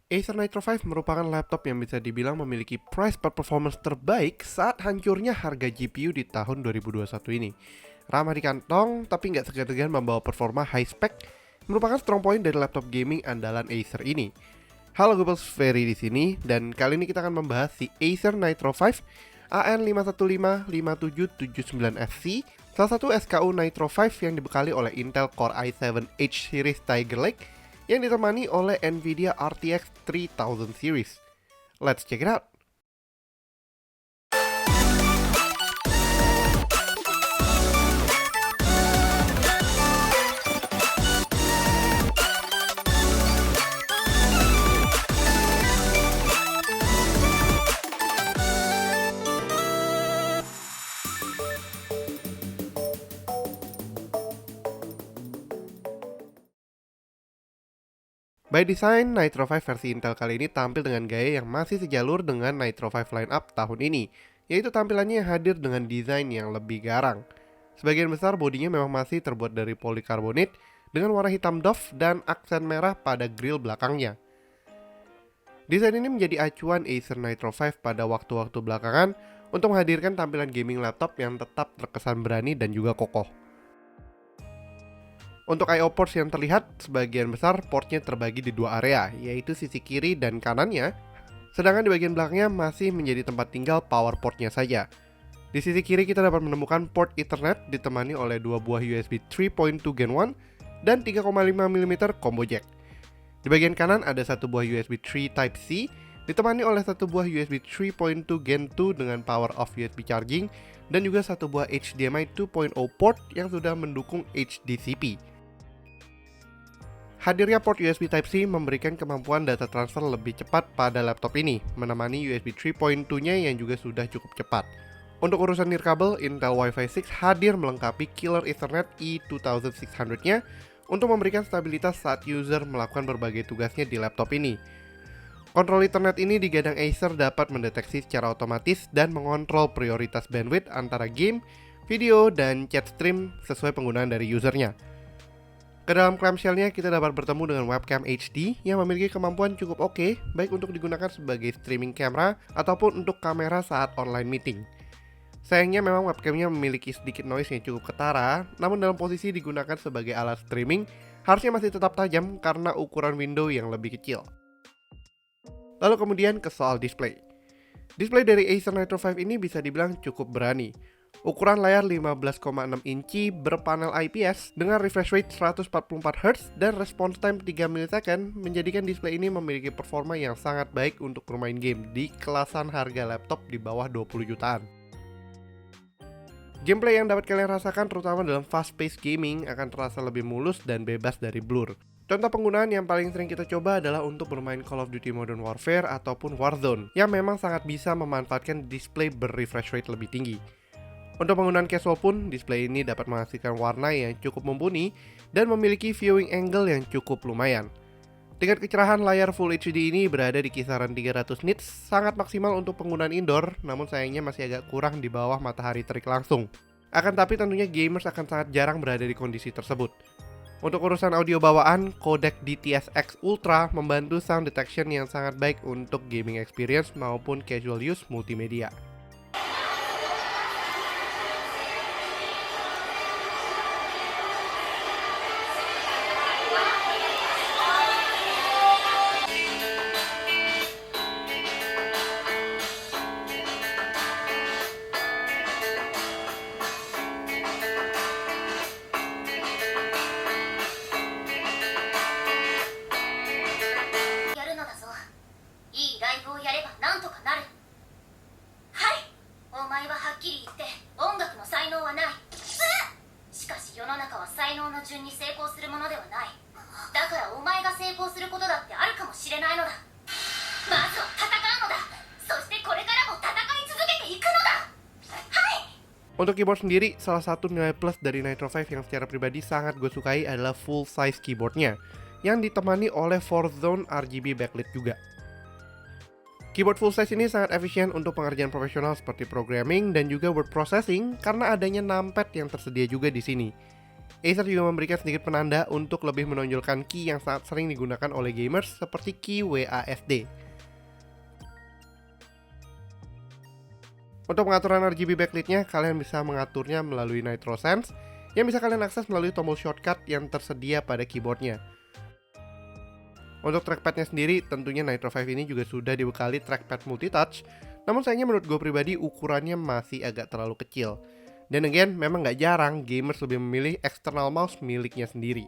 Acer Nitro 5 merupakan laptop yang bisa dibilang memiliki price per performance terbaik saat hancurnya harga GPU di tahun 2021 ini. Ramah di kantong, tapi nggak segan-segan membawa performa high spec, merupakan strong point dari laptop gaming andalan Acer ini. Halo Googles, Ferry di sini, dan kali ini kita akan membahas si Acer Nitro 5 AN5155779FC, salah satu SKU Nitro 5 yang dibekali oleh Intel Core i7 H series Tiger Lake yang ditemani oleh Nvidia RTX 3000 series. Let's check it out. By design, Nitro 5 versi Intel kali ini tampil dengan gaya yang masih sejalur dengan Nitro 5 lineup tahun ini, yaitu tampilannya yang hadir dengan desain yang lebih garang. Sebagian besar bodinya memang masih terbuat dari polikarbonat dengan warna hitam doff dan aksen merah pada grill belakangnya. Desain ini menjadi acuan Acer Nitro 5 pada waktu-waktu belakangan untuk menghadirkan tampilan gaming laptop yang tetap terkesan berani dan juga kokoh. Untuk I/O ports yang terlihat, sebagian besar portnya terbagi di dua area, yaitu sisi kiri dan kanannya, sedangkan di bagian belakangnya masih menjadi tempat tinggal power portnya saja. Di sisi kiri kita dapat menemukan port Ethernet ditemani oleh dua buah USB 3.2 Gen 1 dan 3,5 mm combo jack. Di bagian kanan ada satu buah USB 3 Type-C ditemani oleh satu buah USB 3.2 Gen 2 dengan power off USB charging dan juga satu buah HDMI 2.0 port yang sudah mendukung HDCP. Hadirnya port USB Type-C memberikan kemampuan data transfer lebih cepat pada laptop ini, menemani USB 3.2-nya yang juga sudah cukup cepat. Untuk urusan nirkabel, Intel Wi-Fi 6 hadir melengkapi killer Ethernet E2600-nya untuk memberikan stabilitas saat user melakukan berbagai tugasnya di laptop ini. Kontrol Ethernet ini di gadang Acer dapat mendeteksi secara otomatis dan mengontrol prioritas bandwidth antara game, video, dan chat stream sesuai penggunaan dari usernya. Ke dalam clamshell-nya kita dapat bertemu dengan webcam HD yang memiliki kemampuan cukup oke, baik untuk digunakan sebagai streaming camera ataupun untuk kamera saat online meeting. Sayangnya memang webcamnya memiliki sedikit noise yang cukup ketara, namun dalam posisi digunakan sebagai alat streaming, harusnya masih tetap tajam karena ukuran window yang lebih kecil. Lalu kemudian ke soal display. Display dari Acer Nitro 5 ini bisa dibilang cukup berani. Ukuran layar 15,6 inci berpanel IPS dengan refresh rate 144Hz dan response time 3 ms menjadikan display ini memiliki performa yang sangat baik untuk bermain game di kelasan harga laptop di bawah 20 jutaan. Gameplay yang dapat kalian rasakan terutama dalam fast-paced gaming akan terasa lebih mulus dan bebas dari blur. Contoh penggunaan yang paling sering kita coba adalah untuk bermain Call of Duty Modern Warfare ataupun Warzone yang memang sangat bisa memanfaatkan display ber-refresh rate lebih tinggi. Untuk penggunaan casual pun, display ini dapat menghasilkan warna yang cukup mumpuni dan memiliki viewing angle yang cukup lumayan. Tingkat kecerahan layar Full HD ini berada di kisaran 300 nits, sangat maksimal untuk penggunaan indoor, namun sayangnya masih agak kurang di bawah matahari terik langsung. Akan tapi tentunya gamers akan sangat jarang berada di kondisi tersebut. Untuk urusan audio bawaan, codec DTS-X Ultra membantu sound detection yang sangat baik untuk gaming experience maupun casual use multimedia. Untuk keyboard sendiri, salah satu nilai plus dari Nitro 5 yang secara pribadi sangat gue sukai adalah full size keyboardnya, yang ditemani oleh 4-zone RGB backlit juga. Keyboard full size ini sangat efisien untuk pengerjaan profesional seperti programming dan juga word processing karena adanya numpad yang tersedia juga di sini. Acer juga memberikan sedikit penanda untuk lebih menonjolkan key yang sangat sering digunakan oleh gamers seperti key WASD. Untuk pengaturan RGB backlit-nya, kalian bisa mengaturnya melalui Nitro Sense yang bisa kalian akses melalui tombol shortcut yang tersedia pada keyboardnya. Untuk trackpad-nya sendiri, tentunya Nitro 5 ini juga sudah dibekali trackpad multitouch, namun sayangnya menurut gue pribadi ukurannya masih agak terlalu kecil. Dan again, memang nggak jarang gamers lebih memilih external mouse miliknya sendiri.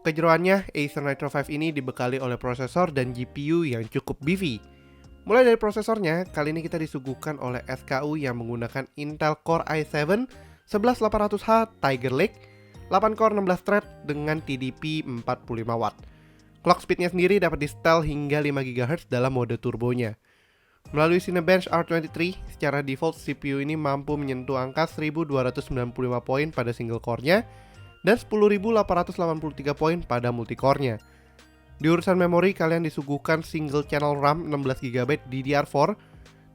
Kejeroannya, Acer Nitro 5 ini dibekali oleh prosesor dan GPU yang cukup beefy. Mulai dari prosesornya, kali ini kita disuguhkan oleh SKU yang menggunakan Intel Core i7 11800H Tiger Lake, 8 core 16 thread dengan TDP 45 watt. Clock speednya sendiri dapat di setel hingga 5 GHz dalam mode turbonya. Melalui Cinebench R23, secara default CPU ini mampu menyentuh angka 1295 poin pada single core-nya dan 10.883 poin pada multicore-nya. Di urusan memori, kalian disuguhkan single channel RAM 16GB DDR4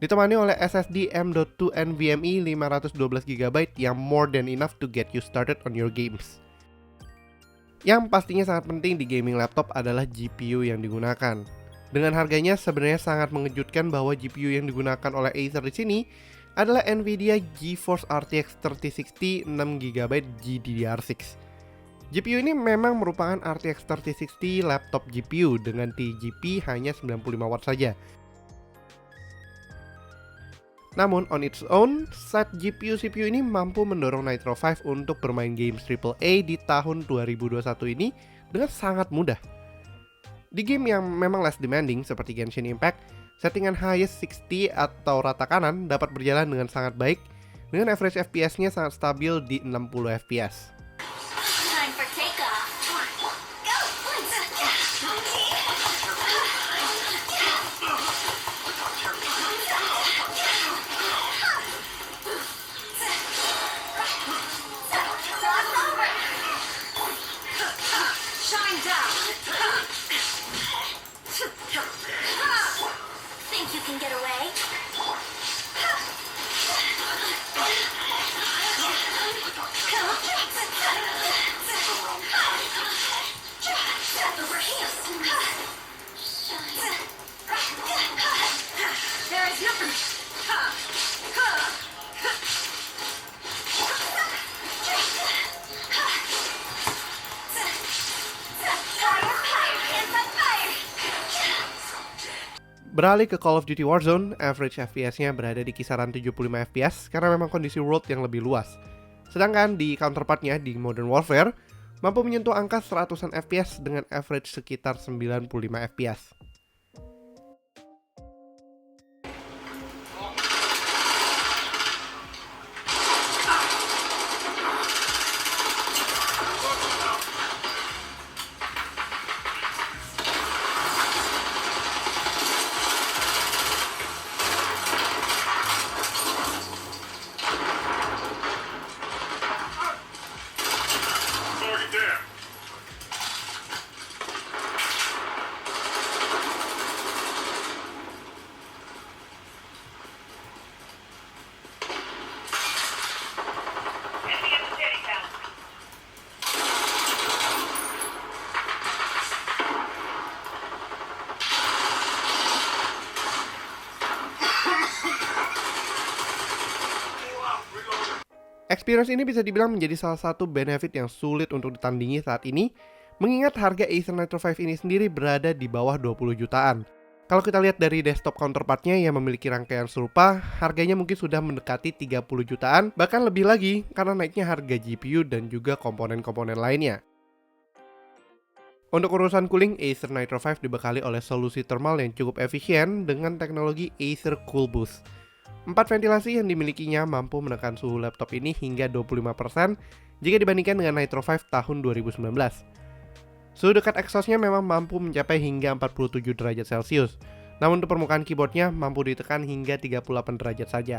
ditemani oleh SSD M.2 NVMe 512GB yang more than enough to get you started on your games. Yang pastinya sangat penting di gaming laptop adalah GPU yang digunakan. Dengan harganya sebenarnya sangat mengejutkan bahwa GPU yang digunakan oleh Acer di sini adalah Nvidia GeForce RTX 3060 6GB GDDR6. GPU ini memang merupakan RTX 3060 laptop GPU dengan TGP hanya 95 watt saja. Namun on its own, set GPU-CPU ini mampu mendorong Nitro 5 untuk bermain games AAA di tahun 2021 ini dengan sangat mudah. Di game yang memang less demanding seperti Genshin Impact, settingan highest 60 atau rata kanan dapat berjalan dengan sangat baik, dengan average FPS-nya sangat stabil di 60 FPS. Beralih ke Call of Duty Warzone, average FPS-nya berada di kisaran 75 FPS karena memang kondisi world yang lebih luas. Sedangkan di counterpartnya di Modern Warfare, mampu menyentuh angka 100-an FPS dengan average sekitar 95 FPS. Experience ini bisa dibilang menjadi salah satu benefit yang sulit untuk ditandingi saat ini, mengingat harga Acer Nitro 5 ini sendiri berada di bawah 20 jutaan. Kalau kita lihat dari desktop counterpartnya yang memiliki rangkaian serupa, harganya mungkin sudah mendekati 30 jutaan, bahkan lebih lagi karena naiknya harga GPU dan juga komponen-komponen lainnya. Untuk urusan cooling, Acer Nitro 5 dibekali oleh solusi thermal yang cukup efisien dengan teknologi Acer Cool Boost. 4 ventilasi yang dimilikinya mampu menekan suhu laptop ini hingga 25% jika dibandingkan dengan Nitro 5 tahun 2019. Suhu dekat exhaust-nya memang mampu mencapai hingga 47 derajat Celcius, namun untuk permukaan keyboardnya mampu ditekan hingga 38 derajat saja.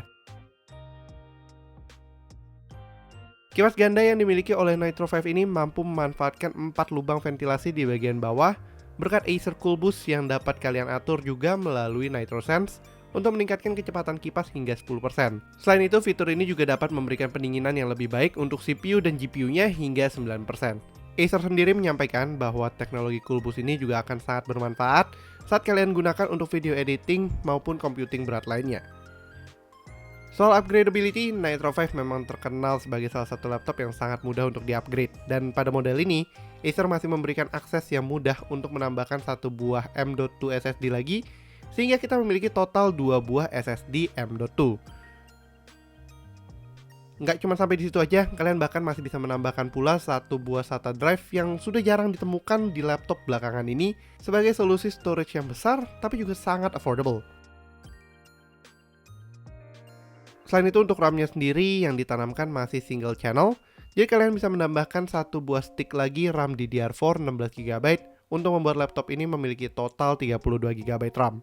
Kipas ganda yang dimiliki oleh Nitro 5 ini mampu memanfaatkan 4 lubang ventilasi di bagian bawah berkat Acer Cool Boost yang dapat kalian atur juga melalui Nitro Sense untuk meningkatkan kecepatan kipas hingga 10%. Selain itu, fitur ini juga dapat memberikan pendinginan yang lebih baik untuk CPU dan GPU-nya hingga 9%. Acer sendiri menyampaikan bahwa teknologi Coolboost ini juga akan sangat bermanfaat saat kalian gunakan untuk video editing maupun computing berat lainnya. Soal upgradability, Nitro 5 memang terkenal sebagai salah satu laptop yang sangat mudah untuk di-upgrade. Dan pada model ini, Acer masih memberikan akses yang mudah untuk menambahkan satu buah M.2 SSD lagi, sehingga kita memiliki total 2 buah SSD M.2. Nggak cuma sampai di situ aja, kalian bahkan masih bisa menambahkan pula satu buah SATA drive yang sudah jarang ditemukan di laptop belakangan ini sebagai solusi storage yang besar tapi juga sangat affordable. Selain itu, untuk RAM-nya sendiri yang ditanamkan masih single channel, jadi kalian bisa menambahkan satu buah stick lagi RAM DDR4 16GB untuk membuat laptop ini memiliki total 32GB RAM.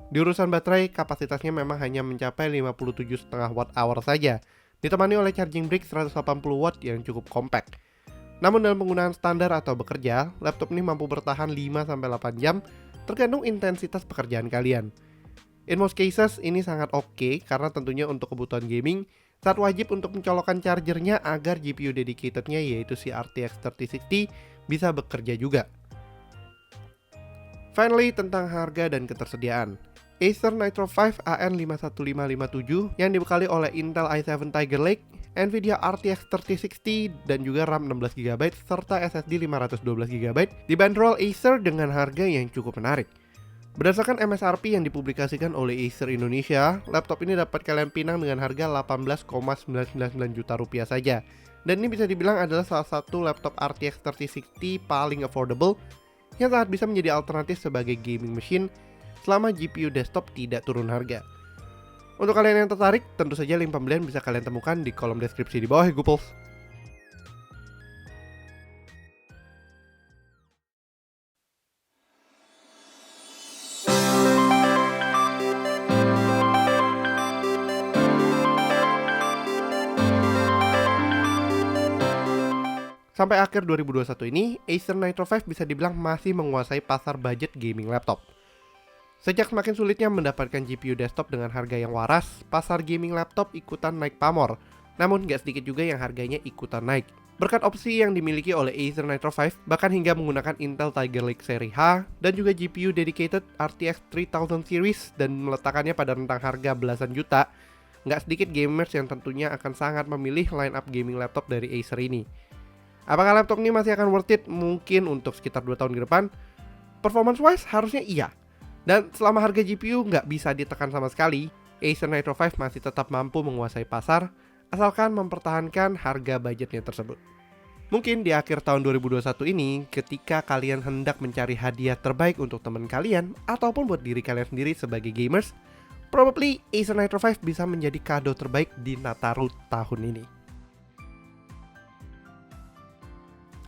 Di urusan baterai, kapasitasnya memang hanya mencapai 57,5 Wh saja, ditemani oleh charging brick 180W yang cukup compact. Namun dalam penggunaan standar atau bekerja, laptop ini mampu bertahan 5-8 jam tergantung intensitas pekerjaan kalian. In most cases, ini sangat oke karena tentunya untuk kebutuhan gaming, saat wajib untuk mencolokkan chargernya agar GPU dedicatednya yaitu si RTX 3060 bisa bekerja juga. Finally, tentang harga dan ketersediaan. Acer Nitro 5 AN51557 yang dibekali oleh Intel i7 Tiger Lake, Nvidia RTX 3060 dan juga RAM 16GB serta SSD 512GB dibanderol Acer dengan harga yang cukup menarik. Berdasarkan MSRP yang dipublikasikan oleh Acer Indonesia, laptop ini dapat kalian pinang dengan harga 18,999 juta rupiah saja. Dan ini bisa dibilang adalah salah satu laptop RTX 3060 paling affordable yang sangat bisa menjadi alternatif sebagai gaming machine selama GPU desktop tidak turun harga. Untuk kalian yang tertarik, tentu saja link pembelian bisa kalian temukan di kolom deskripsi di bawah ya Gooples. Sampai akhir 2021 ini, Acer Nitro 5 bisa dibilang masih menguasai pasar budget gaming laptop. Sejak semakin sulitnya mendapatkan GPU desktop dengan harga yang waras, pasar gaming laptop ikutan naik pamor. Namun gak sedikit juga yang harganya ikutan naik. Berkat opsi yang dimiliki oleh Acer Nitro 5, bahkan hingga menggunakan Intel Tiger Lake seri H dan juga GPU dedicated RTX 3000 series dan meletakkannya pada rentang harga belasan juta, gak sedikit gamers yang tentunya akan sangat memilih line up gaming laptop dari Acer ini. Apakah laptop ini masih akan worth it? Mungkin untuk sekitar 2 tahun ke depan. Performance wise harusnya iya. Dan selama harga GPU nggak bisa ditekan sama sekali, Acer Nitro 5 masih tetap mampu menguasai pasar, asalkan mempertahankan harga budgetnya tersebut. Mungkin di akhir tahun 2021 ini, ketika kalian hendak mencari hadiah terbaik untuk teman kalian, ataupun buat diri kalian sendiri sebagai gamers, probably Acer Nitro 5 bisa menjadi kado terbaik di Nataru tahun ini.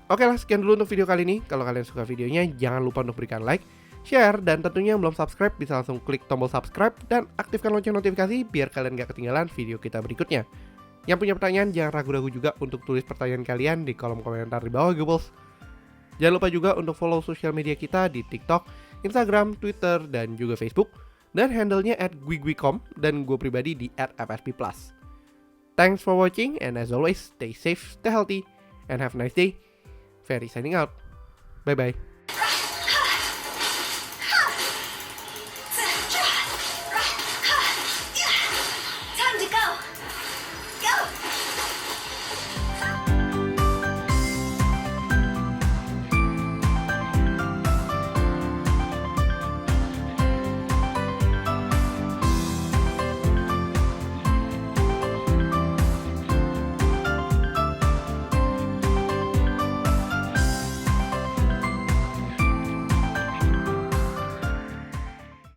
Oke lah, sekian dulu untuk video kali ini. Kalau kalian suka videonya, jangan lupa untuk berikan like, share, dan tentunya yang belum subscribe bisa langsung klik tombol subscribe dan aktifkan lonceng notifikasi biar kalian gak ketinggalan video kita berikutnya. Yang punya pertanyaan, jangan ragu-ragu juga untuk tulis pertanyaan kalian di kolom komentar di bawah Gooples. Jangan lupa juga untuk follow sosial media kita di TikTok, Instagram, Twitter, dan juga Facebook. Dan handle-nya @guigwicom dan gue pribadi di @fsp+. Thanks for watching and as always, stay safe, stay healthy, and have a nice day. Ferry signing out. Bye-bye.